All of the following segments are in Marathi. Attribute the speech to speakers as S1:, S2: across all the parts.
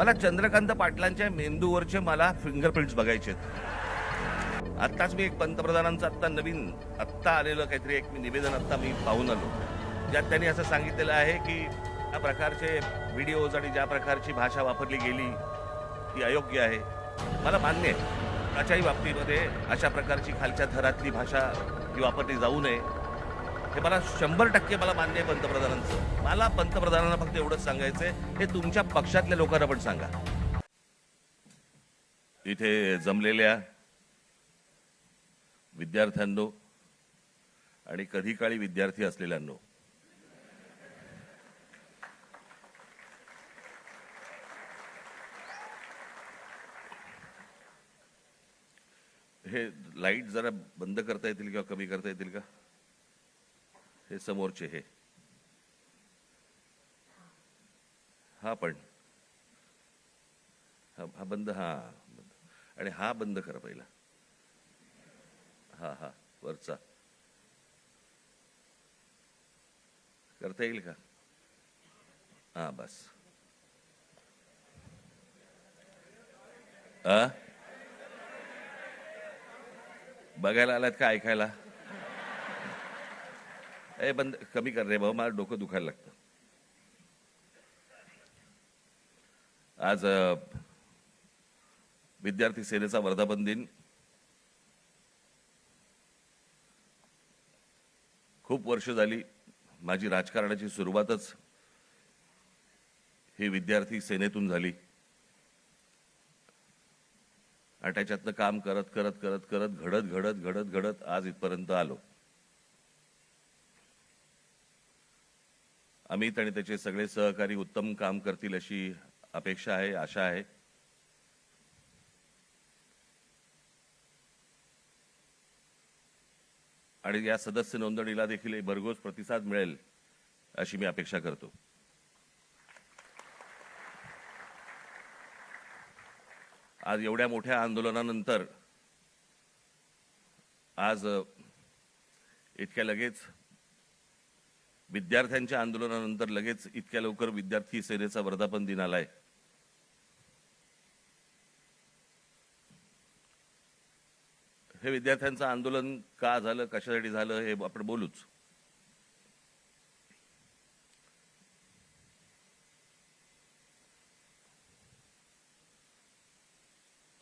S1: मला चंद्रकांत पाटलांच्या मेंदूवरचे मला फिंगरप्रिंट्स बघायचे आहेत. आत्ताच मी एक पंतप्रधानांचं आत्ता आलेलं काहीतरी एक निवेदन आत्ता मी पाहून आलो, ज्यात त्यांनी असं सांगितलेलं आहे की या प्रकारचे व्हिडिओज आणि ज्या प्रकारची भाषा वापरली गेली ती अयोग्य आहे. मला मान्य आहे त्याच्याही बाबतीमध्ये अशा प्रकारची खालच्या थरातली भाषा ही वापरली जाऊ नये, हे मला 100% मला मान्य आहे पंतप्रधानांचं. मला पंतप्रधानांना फक्त एवढंच सांगायचंय, हे तुमच्या पक्षातल्या लोकांना पण सांगा. इथे जमलेल्या विद्यार्थ्यांनो आणि कधी काळी विद्यार्थी असलेल्यांनो, हे लाईट जरा बंद करता येतील किंवा कमी करता येतील का? हे समोरचे हे हा पण हा बंद, हा बंद, आणि हा बंद करा पहिला. हा हा वरचा करता येईल का? हा बस. बघायला आलात का ऐकायला? बंद कमी कर रे भाऊ, मला डोकं दुखायला लागतं. आज विद्यार्थी सेनेचा वर्धापन दिन. खूप वर्ष झाली माझी राजकारणाची सुरुवातच ही विद्यार्थी सेनेतून झाली आणि त्याच्यातनं काम करत करत करत करत घडत घडत घडत घडत आज इथपर्यंत आलो. अमित आणि त्याचे सगळे सहकारी उत्तम काम करतील अशी अपेक्षा आहे, आशा आहे. आणि या सदस्य नोंदणीला देखील भरघोस प्रतिसाद मिळेल अशी मी अपेक्षा करतो. आज एवढ्या मोठ्या आंदोलनानंतर आज इतक्या लगेच विद्यार्थ्यांच्या आंदोलनानंतर लगेच इतक्या लवकर विद्यार्थी सेनेचा वर्धापन दिन आलाय. हे विद्यार्थ्यांचं आंदोलन का झालं, कशासाठी झालं हे आपण बोलूच.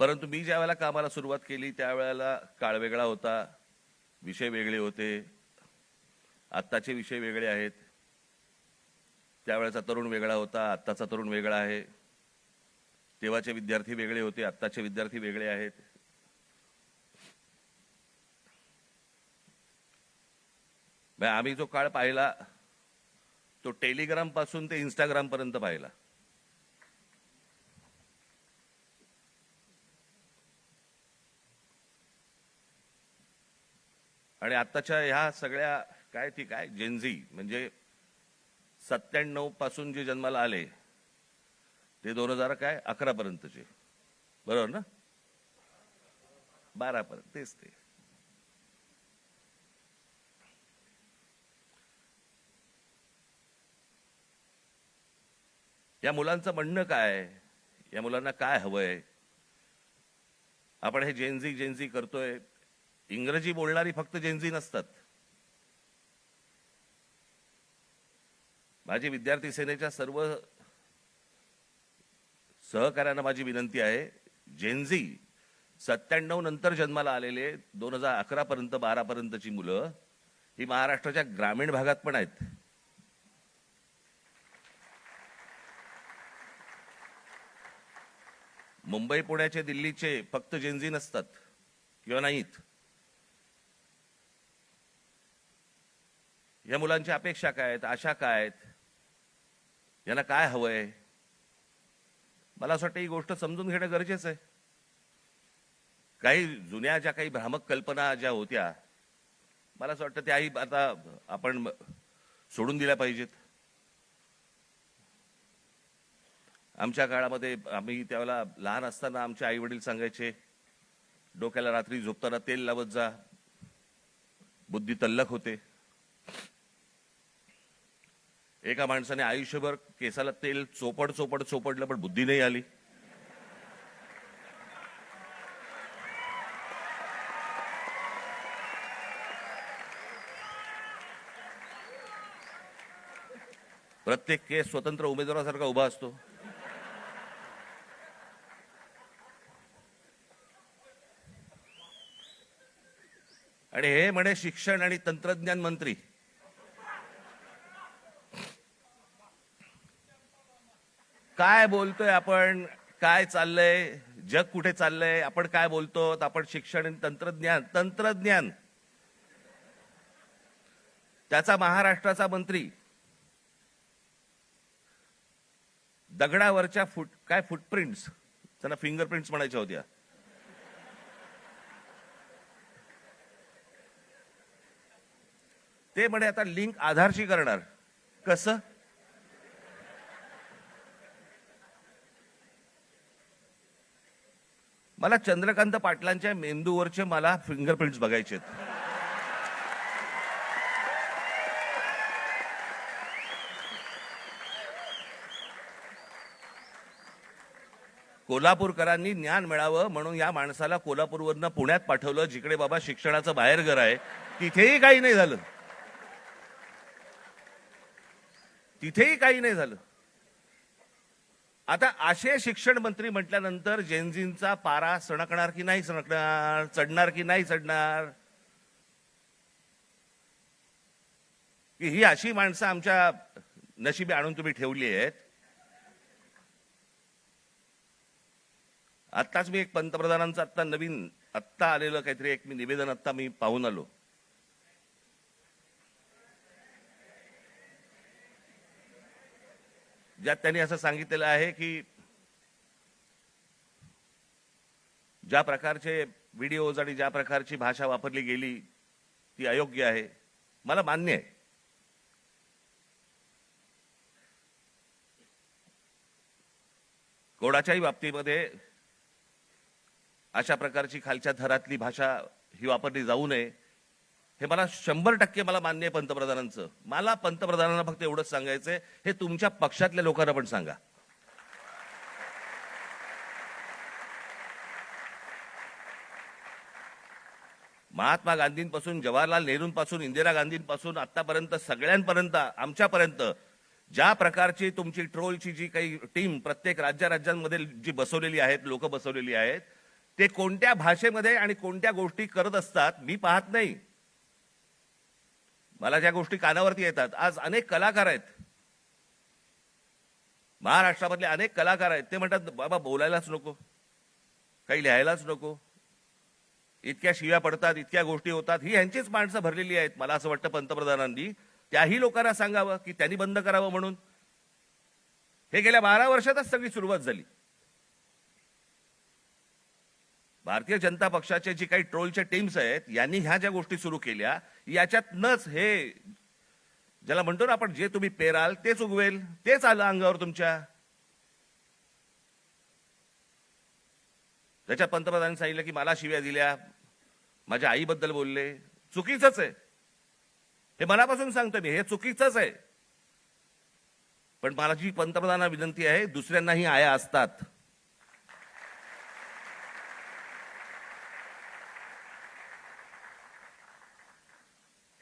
S1: परंतु मी ज्या वेळेला कामाला सुरुवात केली त्यावेळेला काळ वेगळा होता, विषय वेगळे होते. आत्ताचे विषय वेगळे आहेत. त्यावेळेचा तरुण वेगळा होता, आत्ताचा तरुण वेगळा आहे. तेव्हाचे विद्यार्थी वेगळे होते, आत्ताचे विद्यार्थी वेगळे आहेत. आम्ही जो काळ पाहिला तो टेलिग्राम पासून ते इंस्टाग्राम पर्यंत पाहिला. आणि आत्ताच्या ह्या सगळ्या काय ती काय जेनझी म्हणजे 97 पासून जे जन्माला आले ते 2011 पर्यंतचे, बरोबर ना? 12 पर्यंत तेच ते. या मुलांचं म्हणणं काय, या मुलांना काय हवंय? आपण हे जेनझी करतोय. इंग्रजी बोलणारी फक्त जेनझी नसतात. माझी विद्यार्थी सेनेच्या सर्व सहकार्यांना माझी विनंती आहे, जेनझी 97 नंतर जन्माला आलेले 2011 पर्यंत 12 पर्यंतची मुलं ही महाराष्ट्राच्या ग्रामीण भागात पण आहेत. मुंबई, पुण्याचे, दिल्लीचे फक्त जेनझी नसतात किंवा नाहीत. या मुलांच्या अपेक्षा काय आहेत, आशा काय आहेत, यांना काय हवंय? मला असं वाटतं ही गोष्ट समजून घेणं गरजेचं आहे. काही जुन्या ज्या काही भ्रामक कल्पना ज्या होत्या, मला असं वाटतं त्याही आता आपण सोडून दिल्या पाहिजेत. आमच्या काळामध्ये आम्ही त्यावेळेला लहान असताना आमचे आई वडील सांगायचे, डोक्याला रात्री झोपताना तेल लावत जा, बुद्धी तल्लख होते. एका माणसाने आयुष्यभर केसाला तेल चोपडलं पण बुद्धी नाही आली. प्रत्येक केस स्वतंत्र उमेदवारासारखा उभा असतो. आणि हे म्हणे शिक्षण आणि तंत्रज्ञान मंत्री. काय बोलतोय आपण? काय चाललंय? जग कुठे चाललंय? आपण काय बोलतो? आपण शिक्षण आणि तंत्रज्ञान त्याचा महाराष्ट्राचा मंत्री दगडावरच्या फुटप्रिंट्स, त्यांना फिंगरप्रिंट्स म्हणायच्या होत्या, ते म्हणे आता लिंक आधारशी करणार. कसं? मला चंद्रकांत पाटलांच्या मेंदूवरचे मला फिंगरप्रिंट्स बघायचे आहेत. कोल्हापूरकरांनी ज्ञान मिळावं म्हणून या माणसाला कोल्हापूरवरनं पुण्यात पाठवलं, जिकडे बाबा शिक्षणाचं बाहेरघर आहे. तिथेही काही नाही झालं. आता असे शिक्षण मंत्री म्हटल्यानंतर जेनझींचा पारा सणकणार की नाही सणकणार, चढणार की नाही चढणार, की ही अशी माणसं आमच्या नशिबी आणून तुम्ही ठेवली आहेत. आत्ताच मी एक पंतप्रधानांचं आत्ता आलेलं काहीतरी एक निवेदन मी पाहून आलो. ज्यात त्यांनी असं सांगितलेलं आहे की ज्या प्रकारचे व्हिडिओज आणि ज्या प्रकारची भाषा वापरली गेली ती अयोग्य आहे. मला मान्य आहे. कोणाच्याही बाबतीमध्ये अशा प्रकारची खालच्या थरातली भाषा ही वापरली जाऊ नये, हे मला 100% मला मान्य आहे पंतप्रधानांचं. मला पंतप्रधानांना फक्त एवढंच सांगायचंय, हे तुमच्या पक्षातल्या लोकांना पण सांगा. महात्मा गांधींपासून, जवाहरलाल नेहरूंपासून, इंदिरा गांधींपासून आतापर्यंत सगळ्यांपर्यंत आमच्यापर्यंत ज्या प्रकारची तुमची ट्रोलची जी काही टीम प्रत्येक राज्यांमध्ये जी बसवलेली आहेत, लोक बसवलेली आहेत, ते कोणत्या भाषेमध्ये आणि कोणत्या गोष्टी करत असतात मी पाहत नाही. मला ज्या गोष्टी कानावरती येतात, आज अनेक कलाकार आहेत महाराष्ट्रामधले, अनेक कलाकार आहेत, ते म्हणतात बाबा बोलायलाच नको, काही लिहायलाच नको, इतक्या शिव्या पडतात, इतक्या गोष्टी होतात. ही यांचीच माणसं भरलेली आहेत. मला असं वाटतं पंतप्रधानांनी त्याही लोकांना सांगावं की त्यांनी बंद करावं म्हणून. हे गेल्या 12 वर्षातच सगळी सुरुवात झाली. भारतीय जनता पक्षाचे जी काही ट्रोलच्या टीम्स आहेत, यांनी ह्या ज्या गोष्टी सुरू केल्या, याच्यातनच हे ज्याला म्हणतो ना आपण, जे तुम्ही पेराल तेच उगवेल, तेच आलं अंगावर तुमच्या. त्याच्यात पंतप्रधानांनी सांगितलं की मला शिव्या दिल्या, माझ्या आईबद्दल बोलले. चुकीचंच आहे, हे मनापासून सांगतो मी, हे चुकीचंच आहे. पण मला जी पंतप्रधानांना विनंती आहे, दुसऱ्यांनाही आया असतात.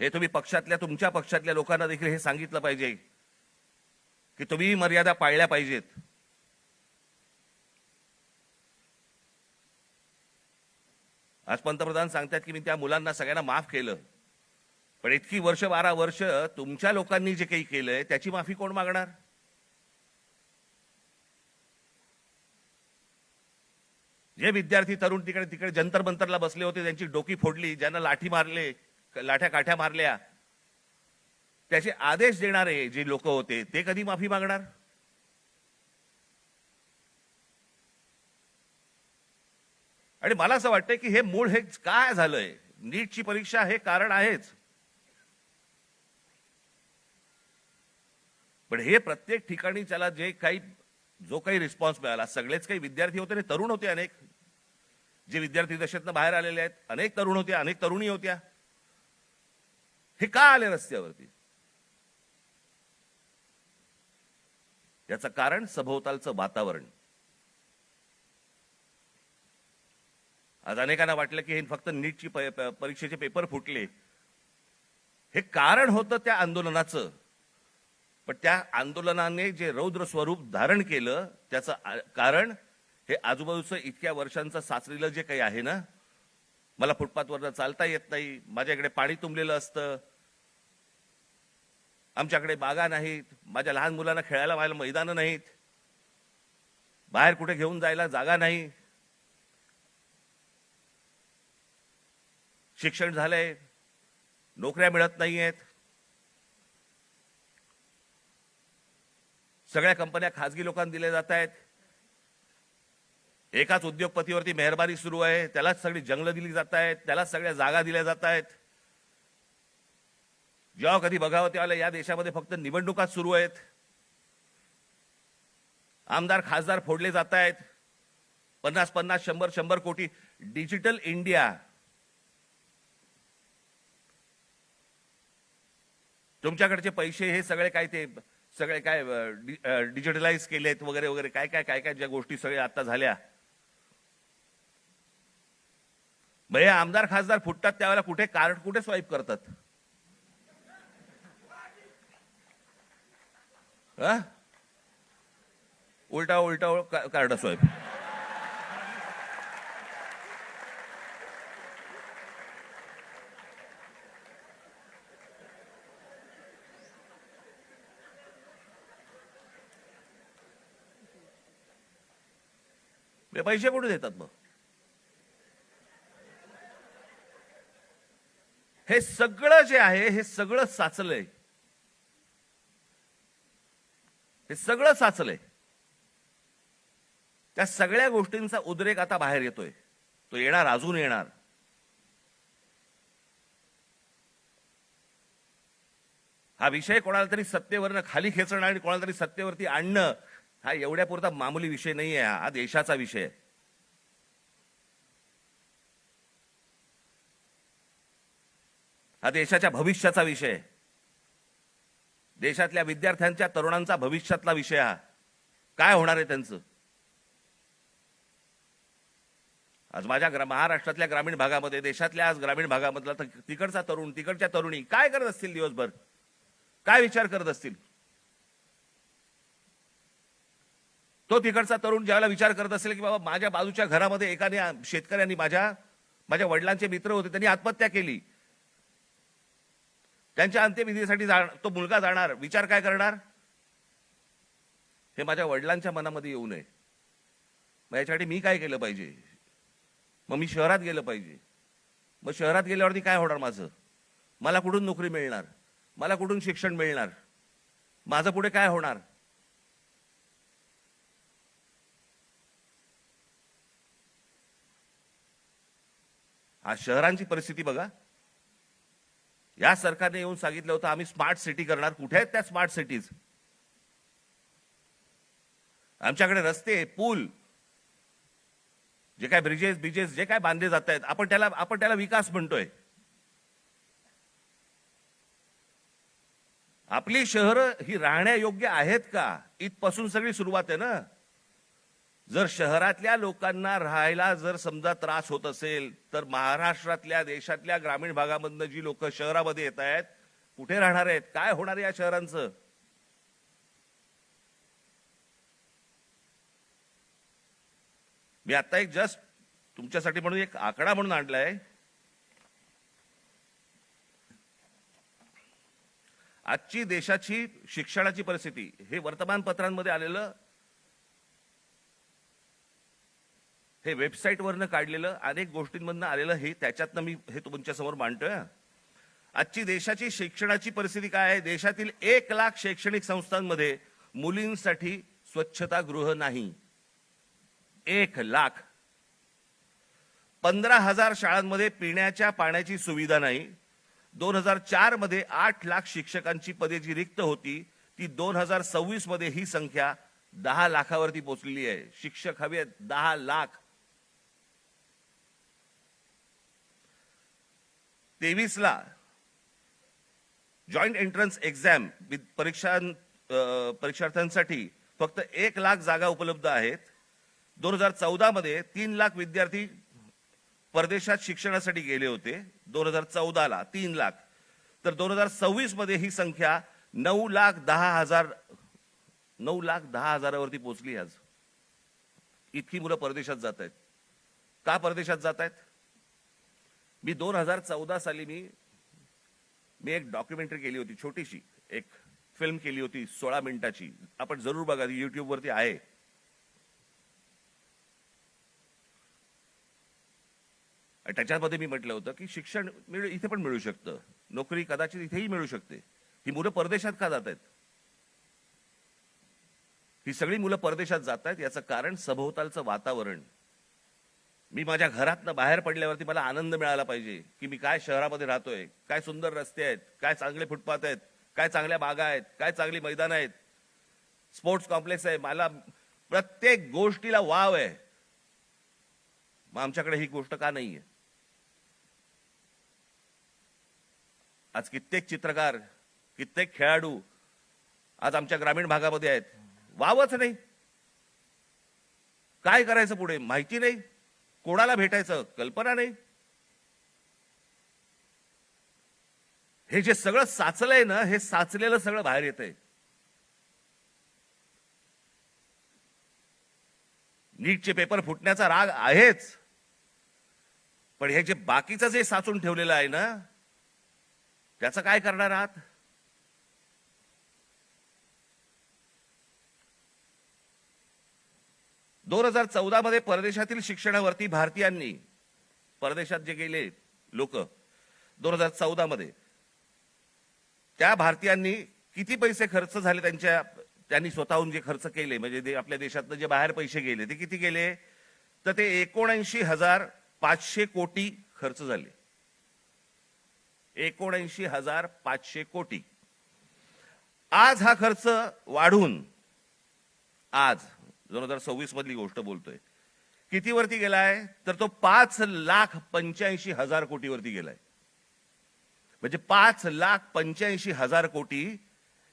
S1: हे तुम्ही तुमच्या पक्षातल्या लोकांना देखील हे सांगितलं पाहिजे की तुम्ही मर्यादा पाळल्या पाहिजेत. आज पंतप्रधान सांगतात की मी त्या मुलांना सगळ्यांना माफ केलं, पण इतकी 12 वर्ष तुमच्या लोकांनी जे काही केलंय त्याची माफी कोण मागणार? जे विद्यार्थी तरुण तिकडे जंतर मंतरला बसले होते, त्यांची डोकी फोडली, ज्यांना लाठ्या काठ्या मारल्या, त्याचे आदेश देणारे जे लोक होते ते कधी माफी मागणार? आणि मला असं वाटतंय की हे मूळ हे काय झालंय, नीटची परीक्षा हे कारण आहेच, पण हे प्रत्येक ठिकाणी त्याला जो काही रिस्पॉन्स मिळाला, सगळेच काही विद्यार्थी होते आणि तरुण होते, अनेक जे विद्यार्थी दशेतनं बाहेर आलेले आहेत, अनेक तरुण होते, अनेक तरुणी होत्या. हे का आले रस्त्यावरती? याचं कारण सभोवतालचं वातावरण. आज अनेकांना वाटलं की हे फक्त नीटची परीक्षेचे पेपर फुटले, हे कारण होतं त्या आंदोलनाचं. पण त्या आंदोलनाने जे रौद्र स्वरूप धारण केलं त्याचं कारण हे आजूबाजूचं इतक्या वर्षांचं साचलेलं जे काही आहे ना, मला फुटपाथवरनं चालता येत नाही, माझ्याकडे पाणी तुंबलेलं असतं, आमच्याकडे बागा नाहीत, माझ्या लहान मुलांना खेळायला व्हायला मैदानं नाहीत, बाहेर कुठे घेऊन जायला जागा नाही, शिक्षण झालंय, नोकऱ्या मिळत नाहीयेत, सगळ्या कंपन्या खासगी लोकांना दिल्या जात आहेत, एकाच उद्योगपतीवरती मेहरबानी सुरू आहे, त्यालाच सगळी जंगलं दिली जात आहेत, त्यालाच सगळ्या जागा दिल्या जात आहेत. जेव्हा कधी बघावं तेव्हा या देशामध्ये फक्त निवडणुकाच सुरू आहेत, आमदार खासदार फोडले जात आहेत, 50-50, 100-100 कोटी. डिजिटल इंडिया, तुमच्याकडचे पैसे हे सगळे काय ते सगळे काय डिजिटलाइज केलेत वगैरे वगैरे काय काय काय काय ज्या गोष्टी सगळ्या आता झाल्या. भैया आमदार खासदार फुटतात त्यावेळेला कुठे कार्ड कुठे स्वाईप करतात? उलटा उलटा कार्ड स्वाईप. पैसे कुठे देतात मग? हे सगळं जे आहे हे सगळं साचलंय, हे सगळं साचलंय. त्या सगळ्या गोष्टींचा उद्रेक आता बाहेर येतोय, तो येणार, अजून येणार. हा विषय कोणाला तरी सत्तेवरनं खाली खेचणं आणि कोणाला तरी सत्तेवरती आणणं हा एवढ्यापुरता मामूली विषय नाहीये, हा देशाचा विषय आहे. हा देशाच्या भविष्याचा विषय आहे, देशातल्या विद्यार्थ्यांच्या तरुणांचा भविष्यातला विषय. हा काय होणार आहे त्यांचं? आज माझ्या महाराष्ट्रातल्या ग्रामीण भागामध्ये, देशातल्या आज ग्रामीण भागामधला तिकडचा तरुण, तिकडच्या तरुणी काय करत असतील दिवसभर, काय विचार करत असतील? तो तिकडचा तरुण ज्यावेळेला विचार करत असेल की बाबा माझ्या बाजूच्या घरामध्ये एकाने शेतकऱ्यांनी माझ्या वडिलांचे मित्र होते, त्यांनी आत्महत्या केली, त्यांच्या अंत्यविधीसाठी तो मुलगा जाणार, विचार काय करणार? हे माझ्या वडिलांच्या मनामध्ये येऊ नये, मग याच्यासाठी मी काय केलं पाहिजे? मग मी शहरात गेलं पाहिजे. मग शहरात गेल्यावरती काय होणार माझं? मला कुठून नोकरी मिळणार? मला कुठून शिक्षण मिळणार? माझं पुढे काय होणार? आज शहरांची परिस्थिती बघा. या सरकारने येऊन सांगितलं होतं आम्ही स्मार्ट सिटी करणार. कुठे आहेत त्या स्मार्ट सिटीज? आमच्याकडे रस्ते, पूल, जे काय ब्रिजेस जे काय बांधले जात आहेत, आपण त्याला विकास म्हणतोय. आपली शहरं ही राहण्यायोग्य आहेत का? इथपासून सगळी सुरुवात आहे ना. जर शहरातल्या लोकांना राहायला जर समजा त्रास होत असेल तर महाराष्ट्रातल्या, देशातल्या ग्रामीण भागामधनं जी लोक शहरामध्ये येत आहेत, कुठे राहणार आहेत? काय होणार या शहरांचं? मी आता एक जस्ट तुमच्यासाठी म्हणून एक आकडा म्हणून आणलाय. आजची देशाची शिक्षणाची परिस्थिती हे वर्तमानपत्रांमध्ये आलेलं, हे वेबसाईटवरनं काढलेलं, अनेक गोष्टींमधनं आलेलं, हे त्याच्यातनं मी हे तुमच्यासमोर मांडतोय. आजची देशाची शिक्षणाची परिस्थिती काय आहे? देशातील 1 लाख शैक्षणिक संस्थांमध्ये मुलींसाठी स्वच्छतागृह नाही. 1 लाख. 15,000 शाळांमध्ये पिण्याच्या पाण्याची सुविधा नाही. 2004 मध्ये 8 लाख शिक्षकांची पदे जी रिक्त होती ती 2026 मध्ये ही संख्या 10 लाखावरती पोहोचलेली आहे. शिक्षक हवे 10 लाख. 23 ला जॉईंट एंट्रन्स एक्झाम परीक्षार्थ्यांसाठी फक्त 1,00,000 जागा उपलब्ध आहेत. 2014 मध्ये 3,00,000 विद्यार्थी परदेशात शिक्षणासाठी गेले होते. 2014ला 3,00,000. तर 2026 मध्ये ही संख्या 9,10,000वरती पोहोचली आज. इतकी मुलं परदेशात जात आहेत. का परदेशात जात आहेत? मी 2014 साली मी एक डॉक्युमेंटरी केली होती, छोटीशी एक फिल्म केली होती 16 मिनिटाची. आपण जरूर बघा, YouTube वरती आहे. त्याच्यामध्ये मी म्हटलं होतं की शिक्षण इथे पण मिळू शकतं, नोकरी कदाचित इथेही मिळू शकते. ही मुलं परदेशात का जात आहेत? ही सगळी मुलं परदेशात जात आहेत याचं कारण सभोवतालचं वातावरण. मी माझ्या घरातनं बाहेर पडल्यावरती मला आनंद मिळाला पाहिजे की मी काय शहरामध्ये राहतोय, काय सुंदर रस्ते आहेत, काय चांगले फुटपाथ आहेत, काय चांगल्या बागा आहेत, काय चांगली मैदान आहेत, स्पोर्ट्स कॉम्प्लेक्स आहे. मला प्रत्येक गोष्टीला वाव आहे. मग आमच्याकडे ही गोष्ट का नाहीये? आज कित्येक चित्रकार, कित्येक खेळाडू आज आमच्या ग्रामीण भागामध्ये आहेत. वावच नाही. काय करायचं पुढे माहिती नाही, कोणाला भेटायचं कल्पना नाही. हे जे सगळं साचलंय ना, हे साचलेलं सगळं बाहेर येतंय. नीटचे पेपर फुटण्याचा राग आहेच, पण हे जे बाकीचं जे साचून ठेवलेलं आहे ना, त्याचं काय करणार आहात? मध्ये परदेशातील शिक्षणावरती भारतीयांनी, परदेशात जे गेले लोक 2014 मध्ये, त्या भारतीयांनी किती पैसे खर्च झाले त्यांनी स्वतःहून जे खर्च केले, म्हणजे आपल्या देशातनं जे बाहेर पैसे गेले ते किती गेले? तर ते 79,500 कोटी खर्च झाले. 79,500 कोटी. आज हा खर्च वाढून, आज 2026 मधली गोष्ट बोलतोय, किती वरती गेलाय? तर तो 5,85,000 कोटीवरती गेलाय. म्हणजे 5,85,000 कोटी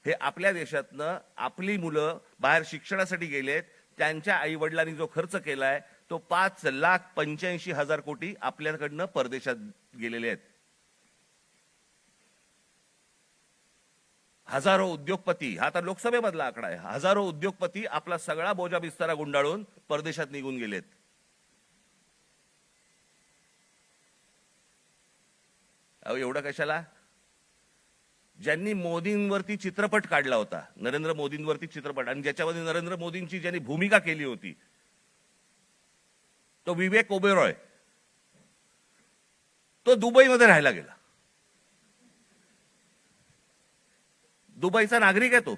S1: हे आपल्या देशातनं आपली मुलं बाहेर शिक्षणासाठी गेलेत, त्यांच्या आई वडिलांनी जो खर्च केलाय तो 5,85,000 कोटी आपल्याकडनं परदेशात गेलेले आहेत. हजारो उद्योगपती, हा तर लोकसभेमधला आकडा आहे, हजारो उद्योगपती आपला सगळा बोजा बिस्तारा गुंडाळून परदेशात निघून गेलेत. अहो एवढं कशाला? ज्यांनी मोदींवरती चित्रपट काढला होता, नरेंद्र मोदींवरती चित्रपट, आणि ज्याच्यामध्ये नरेंद्र मोदींची ज्यांनी भूमिका केली होती तो विवेक ओबेरॉय, तो दुबईमध्ये राहायला गेला. दुबईचा नागरिक आहे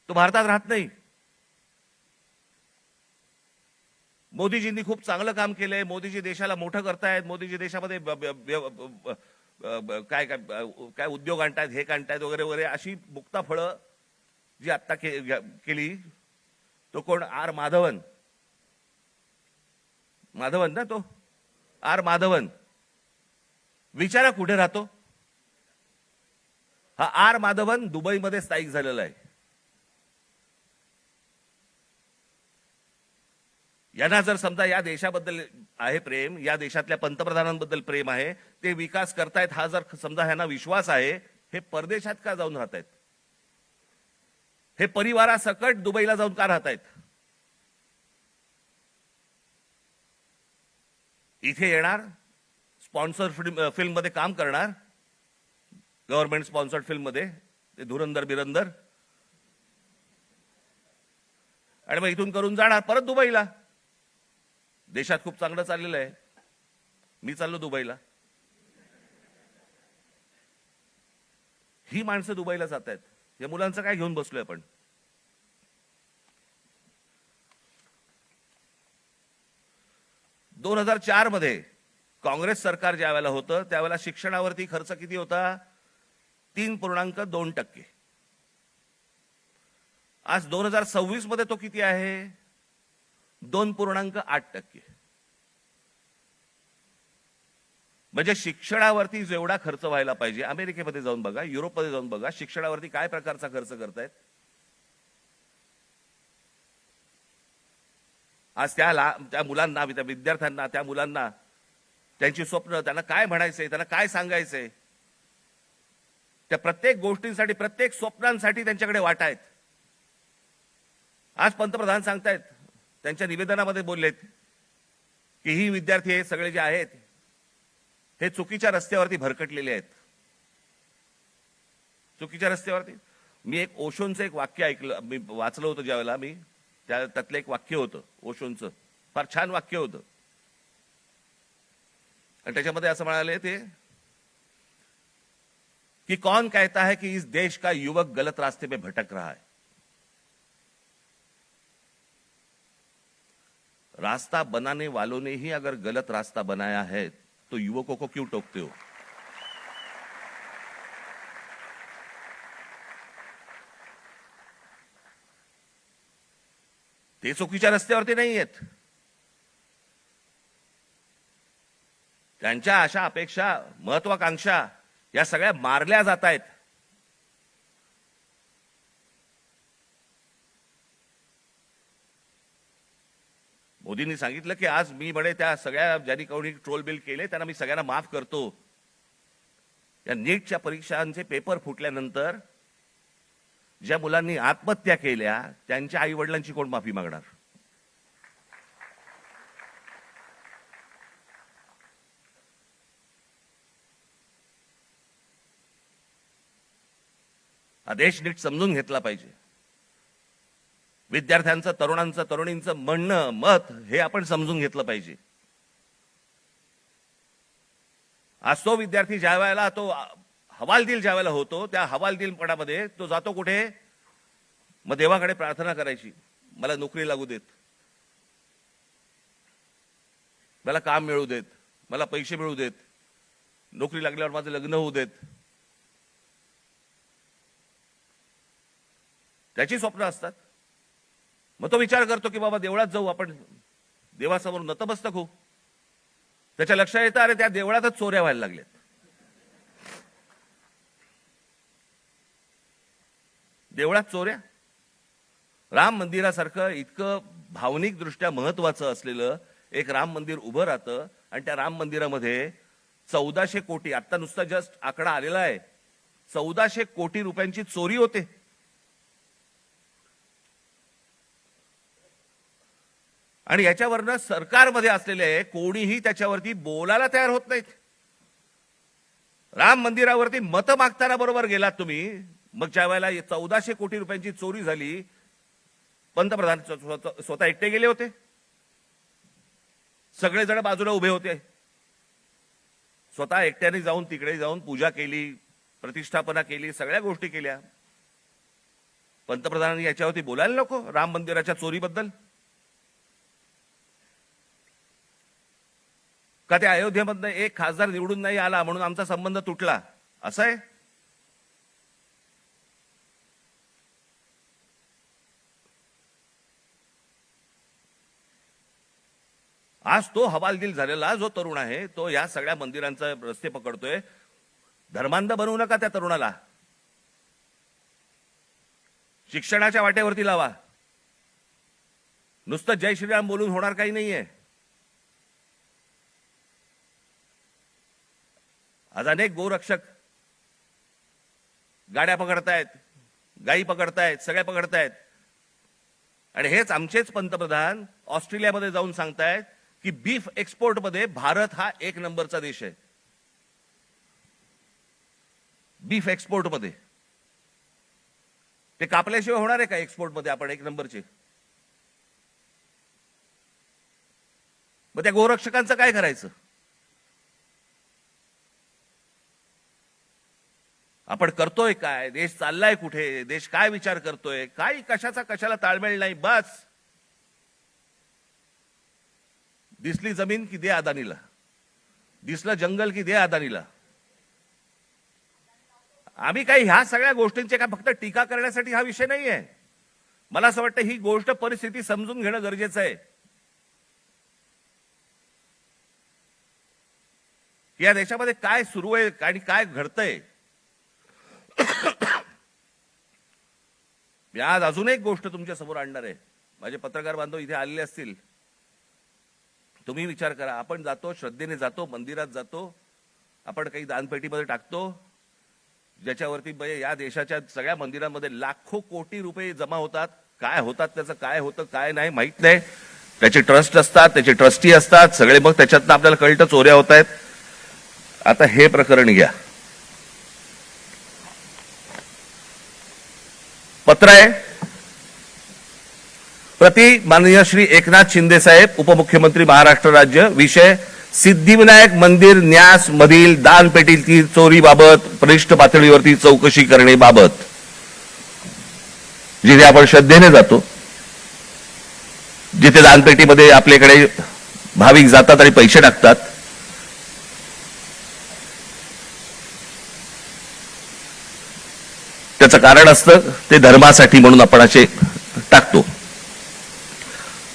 S1: तो भारतात राहत नाही. मोदीजींनी खूप चांगलं काम केलंय, मोदीजी देशाला मोठं करतायत, मोदीजी देशामध्ये काय काय काय उद्योग आणतायत, हे आणतायत वगैरे वगैरे, अशी मुक्ता फळं जी आत्ता केली. तो कोण? आर माधवन ना, तो आर माधवन. विचारा कुठे राहतो हा आर माधवन? दुबईमध्ये स्थायिक झालेला आहे. यांना जर समजा या देशाबद्दल आहे प्रेम, या देशातल्या पंतप्रधानांबद्दल प्रेम आहे, ते विकास करतायत, हा जर समजा ह्यांना विश्वास आहे, हे परदेशात का जाऊन राहतायत? हे परिवारासकट दुबईला जाऊन का राहतायत? इथे येणार, स्पॉन्सर फिल्म मध्ये काम करणार, गव्हर्नमेंट स्पॉन्सर्ड फिल्म मध्ये, ते धुरंधर बिरंदर, आणि मग इथून करून जाणार परत दुबईला. देशात खूप चांगलं चाललेलं आहे, मी चाललो दुबईला. ही माणसं दुबईला जात आहेत. या मुलांचं काय घेऊन बसलोय आपण? दोन 2004 मध्ये काँग्रेस सरकार ज्या वेळेला होतं त्यावेळेला शिक्षणावरती खर्च किती होता? 3.2%. आज 2026 मध्ये तो किती आहे? 2.8%. म्हणजे शिक्षणावरती जेवढा खर्च व्हायला पाहिजे, अमेरिकेमध्ये जाऊन बघा, युरोपमध्ये जाऊन बघा, शिक्षणावरती काय प्रकारचा खर्च करतायत. आज त्या मुलांना, त्या विद्यार्थ्यांना, त्या मुलांना त्यांची स्वप्न, त्यांना काय म्हणायचंय, त्यांना काय सांगायचंय, त्या प्रत्येक गोष्टींसाठी, प्रत्येक स्वप्नांसाठी त्यांच्याकडे वाट आहेत. आज पंतप्रधान सांगतायत, त्यांच्या निवेदनामध्ये बोललेत की ही विद्यार्थी हे सगळे जे आहेत हे चुकीच्या रस्त्यावरती भरकटलेले आहेत. चुकीच्या रस्त्यावरती. मी एक ओशोंचं एक वाक्य ऐकलं, मी वाचलं होतं ज्यावेळेला मी, त्यातलं एक वाक्य होतं ओशोंचं, फार छान वाक्य होतं. आणि त्याच्यामध्ये असं म्हणाले ते कि कौन कहता है कि इस देश का युवक गलत रास्ते पे भटक रहा है. रास्ता बनाने वालों ने ही अगर गलत रास्ता बनाया है तो युवकों को क्यों टोकते हो. ते चुकीच्या रस्त्यावरती नाही आहेत. त्यांच्या आशा, अपेक्षा, महत्वाकांक्षा या सगळ्या मारल्या जात आहेत. मोदींनी सांगितलं की आज मी म्हणे त्या सगळ्या ज्यांनी कोणी ट्रोल बिल केले त्यांना मी सगळ्यांना माफ करतो. या नीटच्या परीक्षांचे पेपर फुटल्यानंतर ज्या मुलांनी आत्महत्या केल्या त्यांच्या आई वडिलांची कोण माफी मागणार. हा देश नीट समजून घेतला पाहिजे. विद्यार्थ्यांचं, तरुणांचं, तरुणींचं म्हणणं, मत हे आपण समजून घेतलं पाहिजे. आज तो विद्यार्थी ज्या वेळेला तो हवालदिल ज्या वेळेला होतो त्या हवालदिलपणामध्ये तो जातो कुठे, मग देवाकडे प्रार्थना करायची, मला नोकरी लागू देत, मला काम मिळू देत, मला पैसे मिळू देत, नोकरी लागल्यावर माझं लग्न होऊ देत. त्याची स्वप्न असतात. मग तो विचार करतो की बाबा देवळात जाऊ, आपण देवासमोर नतमस्तक होऊ. त्याच्या लक्षात येतं अरे त्या देवळातच चोऱ्या व्हायला लागल्यात. देवळात चोऱ्या. राम मंदिरासारखं इतकं भावनिक दृष्ट्या महत्वाचं असलेलं एक राम मंदिर उभं राहतं आणि त्या राम मंदिरामध्ये 1400 कोटी, आता नुसता जस्ट आकडा आलेला आहे, 1400 कोटी रुपयांची चोरी होते. आणि याच्यावरनं सरकारमध्ये असलेले कोणीही त्याच्यावरती बोलायला तयार होत नाहीत. राम मंदिरावरती मतं मागताना बरोबर गेलात तुम्ही, मग ज्या वेळेला 1400 कोटी रुपयांची चोरी झाली, पंतप्रधान स्वतः एकटे गेले होते, सगळेजण बाजूला उभे होते, स्वतः एकट्याने जाऊन तिकडे जाऊन पूजा केली, प्रतिष्ठापना केली, सगळ्या गोष्टी केल्या. पंतप्रधानांनी याच्यावरती बोलायला नको राम मंदिराच्या चोरीबद्दल. का त्या अयोध्येमधनं एक खासदार निवडून नाही आला म्हणून आमचा संबंध तुटला, असं आहे. आज तो हवालदिल झालेला जो तरुण आहे तो या सगळ्या मंदिरांचा रस्ते पकडतोय. धर्मांध बनवू नका त्या तरुणाला. शिक्षणाच्या वाटेवरती लावा. नुसतं जय श्रीराम बोलून होणार काही नाहीये. आज अनेक गोरक्षक गाड्या पकडतायत, गायी पकडतायत, सगळ्या पकडतायत. आणि हेच आमचेच पंतप्रधान ऑस्ट्रेलियामध्ये जाऊन सांगतायत की बीफ एक्सपोर्ट मध्ये भारत हा 1 नंबरचा देश आहे. बीफ एक्सपोर्ट मध्ये ते कापल्याशिवाय होणार आहे का एक्सपोर्ट मध्ये आपण 1 नंबरचे. मग त्या गोरक्षकांचं काय करायचं. आपण करतोय काय, देश चाललाय कुठे, देश काय विचार करतोय, काय कशाचा कशाला ताळमेळ नाही. बस दिसली जमीन की दे अदानीला, दिसलं जंगल की दे अदानीला. आम्ही काही ह्या सगळ्या गोष्टींचे काय फक्त टीका करण्यासाठी हा विषय नाहीये. मला असं वाटतं ही गोष्ट परिस्थिती समजून घेणं गरजेचं आहे की या देशामध्ये काय सुरू आहे आणि काय घडतंय. मी आज अजून एक गोष्ट तुमच्या समोर आणणार आहे. माझे पत्रकार बांधव इथे आलेले असतील, तुम्ही विचार करा, आपण जातो, श्रद्धेने जातो, मंदिरात जातो, आपण काही दानपेटीमध्ये टाकतो, ज्याच्यावरती या देशाच्या सगळ्या मंदिरांमध्ये लाखो कोटी रुपये जमा होतात. काय होतात, त्याचं काय होतं काय नाही माहित नाही. त्याचे ट्रस्ट असतात, त्याचे ट्रस्टी असतात सगळे, मग त्याच्यातनं आपल्याला कळतं चोऱ्या होत आहेत. आता हे प्रकरण घ्या. पत्र आहे प्रति माननीय श्री एकनाथ शिंदे साहेब, उपमुख्यमंत्री महाराष्ट्र राज्य. विषय सिद्धिविनायक मंदिर न्यास मधील दानपेटीतील चोरीबाबत वरिष्ठ पातळीवरती चौकशी करण्याबाबत. जिथे आपण श्रद्धेने जातो, जिथे दानपेटीमध्ये आपल्याकडे भाविक जातात आणि पैसे टाकतात, त्याचं कारण असतं ते धर्मासाठी म्हणून आपण असे टाकतो.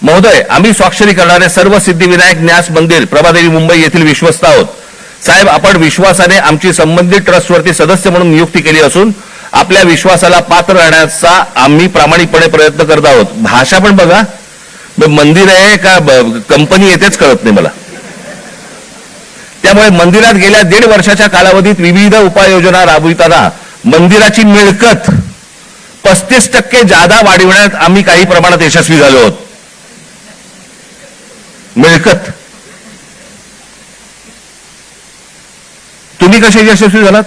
S1: महोदय, आम्ही स्वाक्षरी करणारे सर्व सिद्धिविनायक न्यास मंदिर प्रभादेवी मुंबई येथील विश्वस्त आहोत. साहेब, आपण विश्वासाने आमची संबंधित ट्रस्टवरती सदस्य म्हणून नियुक्ती केली असून आपल्या विश्वासाला पात्र राहण्याचा आम्ही प्रामाणिकपणे प्रयत्न करत आहोत. भाषा पण बघा, मंदिर आहे का कंपनी येतेच कळत नाही मला. त्यामुळे मंदिरात गेल्या 1.5 वर्षाच्या कालावधीत विविध उपाययोजना राबविताना मंदिराची मिळकत 35% जादा वाढविण्यात आम्ही काही प्रमाणात यशस्वी झालो आहोत. मिळकत तुम्ही कसे यशस्वी झालात?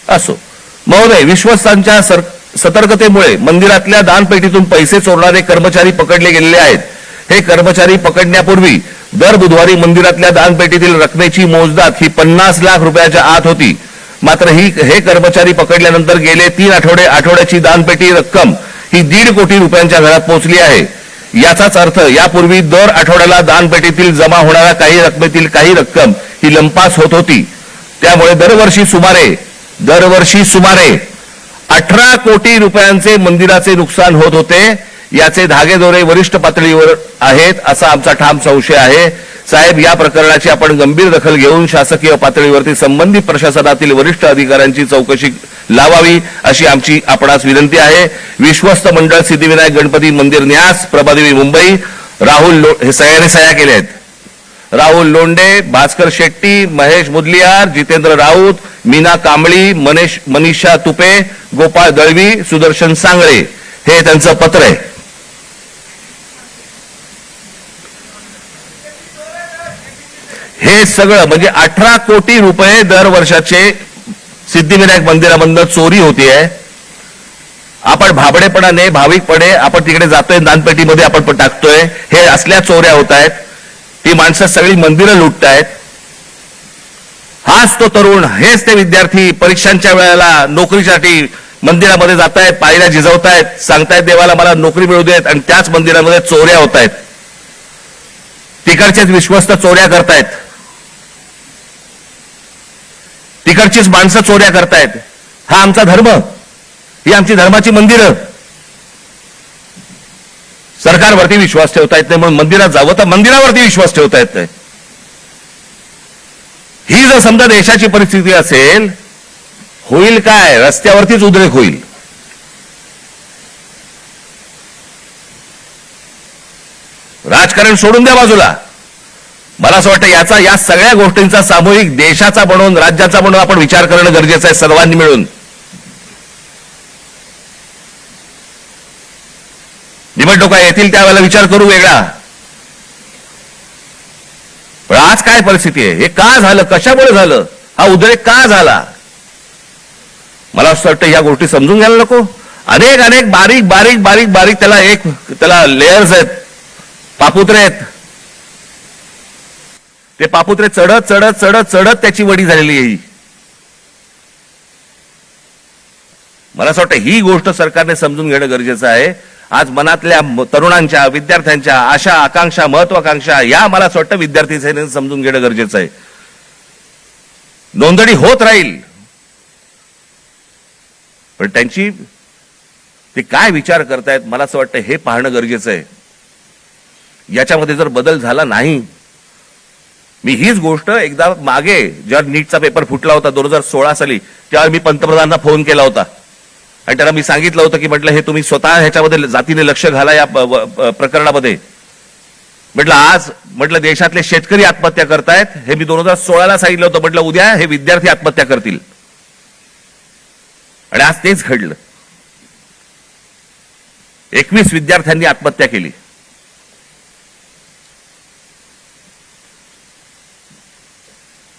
S1: असो. महोदय, विश्वस्तांच्या सतर्कतेमुळे मंदिरातल्या दानपेटीतून पैसे चोरणारे कर्मचारी पकडले गेलेले आहेत. हे कर्मचारी पकडण्यापूर्वी दर बुधवारी मंदिरातल्या दानपेटीतील रकमेची मोजदाद ही 50 लाख रुपयाच्या आत होती. मात्र हे कर्मचारी पकडल्यानंतर गेले 3 आठवड्याची दानपेटी रक्कम ही 1.5 कोटी रुपयांच्या घरात पोहोचली आहे. याचाच अर्थ यापूर्वी दर आठवड्याला दानपेटीतील जमा होणाऱ्या काही रकमेतील काही रक्कम ही लंपास होत होती. त्यामुळे दरवर्षी सुमारे 18 कोटी रुपयांचे मंदिराचे नुकसान होत होते. याचे धागेदोरे वरिष्ठ पातळीवर आहेत असा आमचा ठाम संशय आहे. साहेब, या प्रकरणाची आपण गंभीर दखल घेऊन शासकीय पातळीवरती संबंधित प्रशासनातील वरिष्ठ अधिकाऱ्यांची चौकशी लावावी अशी आमची आपणास विनंती आहे. विश्वस्त मंडळ सिद्धिविनायक गणपती मंदिर न्यास, प्रभादेवी मुंबई. राहुल हे सगळ्यांनी सह्या केल्या आहेत. राहुल लोंढे, भास्कर शेट्टी, महेश मुदलियार, जितेंद्र राऊत, मीना कांबळी, मनीषा तुपे, गोपाळ दळवी, सुदर्शन सांगळे, हे त्यांचं पत्र आहे. हे सगळं म्हणजे 18 कोटी रुपये दर वर्षाचे सिद्धिविनायक मंदिरामधून चोरी होतीये. आपण भाबडेपणाने, भाविकपणे आपण तिकडे जातोय, दानपेटीमध्ये आपण टाकतोय. हे असल्या चोऱ्या होत आहेत. ही माणसं सगळी मंदिरं लुटतायत. हाच तो तरुण, हेच ते विद्यार्थी परीक्षांच्या वेळेला नोकरीसाठी मंदिरामध्ये जात आहेत, पायऱ्या झिजवतायत, सांगतायत देवाला मला नोकरी मिळू देत, आणि त्याच मंदिरामध्ये चोऱ्या होत आहेत. तिकडचेच विश्वस्त चोऱ्या करतायत, तिकडचीच माणसं चोऱ्या करतायत. हा आमचा धर्म, ही आमची धर्माची मंदिरं. सरकारवरती विश्वास ठेवता येत नाही म्हणून मंदिरात जावं तर मंदिरावरती विश्वास ठेवता येत नाही. ही जर समजा देशाची परिस्थिती असेल, होईल काय? रस्त्यावरतीच उद्रेक होईल. राजकारण सोडून द्या बाजूला. मला असं वाटतं या सगळ्या गोष्टींचा सामूहिक देशाचा म्हणून, राज्याचा म्हणून आपण विचार करणं गरजेचं आहे सर्वांनी मिळून. निवडणुका येतील त्यावेळेला विचार करू वेगळा. पण आज काय परिस्थिती आहे? हे का झालं? कशामुळे झालं? हा उद्रेक का झाला? मला असं वाटतं या गोष्टी समजून घ्यायला नको. अनेक बारीक बारीक बारीक बारीक त्याला लेयर्स आहेत, पापुत्रे आहेत. ते पापुत्रे चढत चढत चढत चढत त्याची वडी झालेली आहे. मला असं वाटतं ही गोष्ट सरकारने समजून घेणं गरजेचं आहे. आज मनातल्या तरुणांच्या, विद्यार्थ्यांच्या आशा, आकांक्षा, महत्वाकांक्षा या मला असं वाटतं विद्यार्थी सेनेने समजून घेणं गरजेचं आहे. नोंदणी होत राहील, पण त्यांची ते काय विचार करतायत मला असं वाटतं हे पाहणं गरजेचं आहे. याच्यामध्ये जर बदल झाला नाही, मी हीच गोष्ट एकदा मागे जेव्हा नीटचा पेपर फुटला होता 2016 साली, तेव्हा मी पंतप्रधानांना फोन केला होता आणि त्यांना मी सांगितलं होतं की म्हटलं हे तुम्ही स्वतः ह्याच्यामध्ये जातीने लक्ष घाला या प्रकरणामध्ये. म्हटलं देशातले शेतकरी आत्महत्या करतायत, हे मी 2016ला सांगितलं होतं. म्हटलं उद्या हे विद्यार्थी आत्महत्या करतील, आणि आज तेच घडलं. 21 विद्यार्थ्यांनी आत्महत्या केली.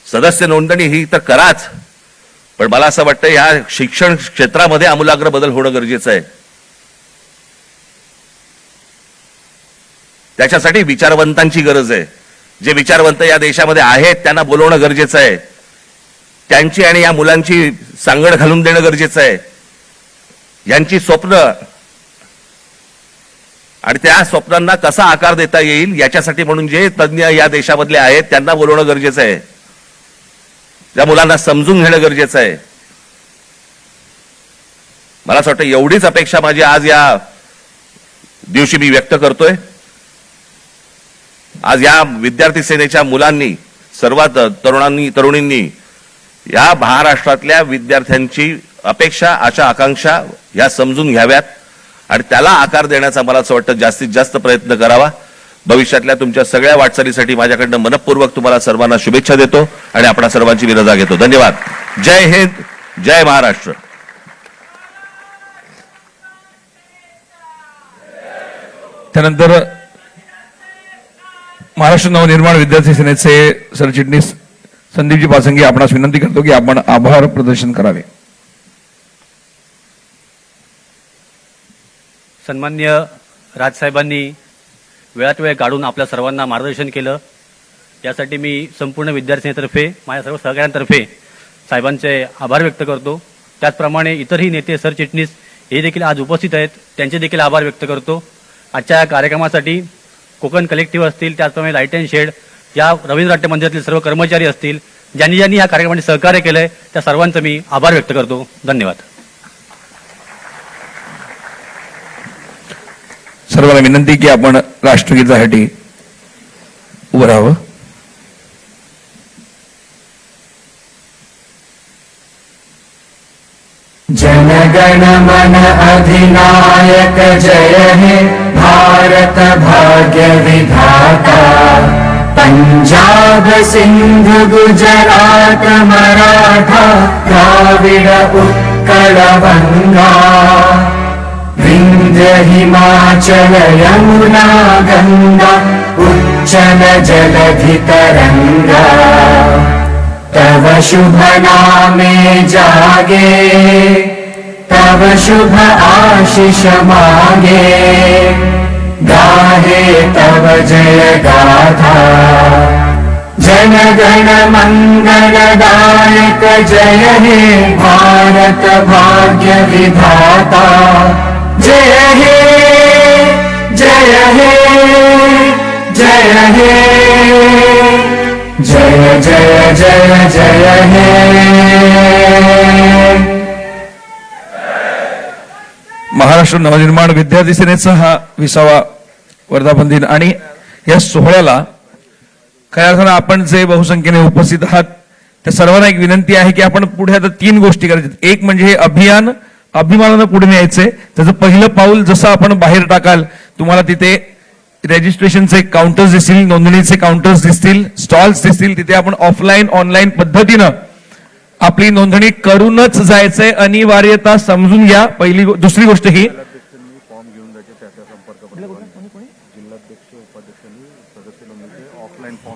S1: सदस्य नोंदणी ही तर कराच, पण मला असं वाटतं या शिक्षण क्षेत्रामध्ये आमूलाग्र बदल होणं गरजेचं आहे. त्याच्यासाठी विचारवंतांची गरज आहे. जे विचारवंत या देशामध्ये आहेत त्यांना बोलवणं गरजेचं आहे. त्यांची आणि या मुलांची सांगड घालून देणं गरजेचं आहे. यांची स्वप्न आणि त्या स्वप्नांना कसा आकार देता येईल याच्यासाठी म्हणून जे तज्ज्ञ या देशामधले आहेत त्यांना बोलवणं गरजेचं आहे. त्या मुलांना समजून घेणं गरजेचं आहे. मला असं वाटतं एवढीच अपेक्षा माझी आज या दिवशी मी व्यक्त करतोय. आज या विद्यार्थी सेनेच्या मुलांनी, सर्वात तरुणींनी या महाराष्ट्रातल्या विद्यार्थ्यांची अपेक्षा, आशा, आकांक्षा या समजून घ्याव्यात आणि त्याला आकार देण्याचा मला असं वाटतं जास्तीत जास्त प्रयत्न करावा. भविष्यातल्या तुमच्या सगळ्या वाटचालीसाठी माझ्याकडनं मनपूर्वक तुम्हाला सर्वांना शुभेच्छा देतो आणि आपणा सर्वांची रजा घेतो. धन्यवाद. जय हिंद, जय महाराष्ट्र.
S2: त्यानंतर महाराष्ट्र नवनिर्माण विद्यार्थी सेनेचे सरचिटणीस संदीपजी पासंगी आपणास विनंती करतो की आपण आभार प्रदर्शन करावे.
S3: सन्मान्य राजसाहेबांनी वेळात वेळ काढून आपल्या सर्वांना मार्गदर्शन केलं, यासाठी मी संपूर्ण विद्यार्थ्यांतर्फे, माझ्या सर्व सहकाऱ्यांतर्फे साहेबांचे आभार व्यक्त करतो. त्याचप्रमाणे इतरही नेते, सरचिटणीस हे देखील आज उपस्थित आहेत, त्यांचे देखील आभार व्यक्त करतो. आजच्या या कार्यक्रमासाठी कोकण कलेक्टिव्ह असतील, त्याचप्रमाणे लाईट अँड शेड, या रवींद्र नाट्य मंदिरातील सर्व कर्मचारी असतील, ज्यांनी या कार्यक्रमासाठी सहकार्य केलंय, त्या सर्वांचं मी आभार व्यक्त करतो. धन्यवाद.
S2: सर्वांना विनंती की आपण राष्ट्रगीतासाठी उभं राहावं.
S4: जनगण मन अधिनायक जय हे भारत भाग्य विधाता. पंजाब सिंध गुजरात मराठा द्राविड उत्कल गंगा. विंध्य हिमाचल यमुना गंगा उच्चल जलधि तरंगा. तव शुभ नामे जागे, तव शुभ आशीष मागे. गाहे तव जय गाथा. जन गण मंगलदायक जय हे भारत भाग्य विधाता. जय हे, जय हे, जय हे, जय जय जय जय हे.
S2: महाराष्ट्र नवनिर्माण विद्यार्थी सेनेचा हा 20वा वर्धापन दिन आणि या सोहळ्याला खऱ्या अर्थानं आपण जे बहुसंख्येने उपस्थित आहात त्या सर्वांना एक विनंती आहे की आपण पुढे आता 3 गोष्टी करायच्यात. एक म्हणजे हे अभियान अभिमानानं पुढे न्यायचंय. त्याचं पहिलं पाऊल जसं आपण बाहेर टाकाल, तुम्हाला तिथे रजिस्ट्रेशनचे काउंटर्स दिसतील, नोंदणीचे काउंटर्स दिसतील, स्टॉल्स दिसतील. तिथे आपण ऑफलाईन ऑनलाईन पद्धतीनं आपली नोंदणी करूनच जायचंय. अनिवार्यता समजून घ्या. दुसरी गोष्ट ही
S5: फॉर्म घेऊन जायचे, त्या संपर्क जिल्हाध्यक्ष उपाध्यक्षांनी सदस्य नोंदणीचे ऑफलाईन फॉर्म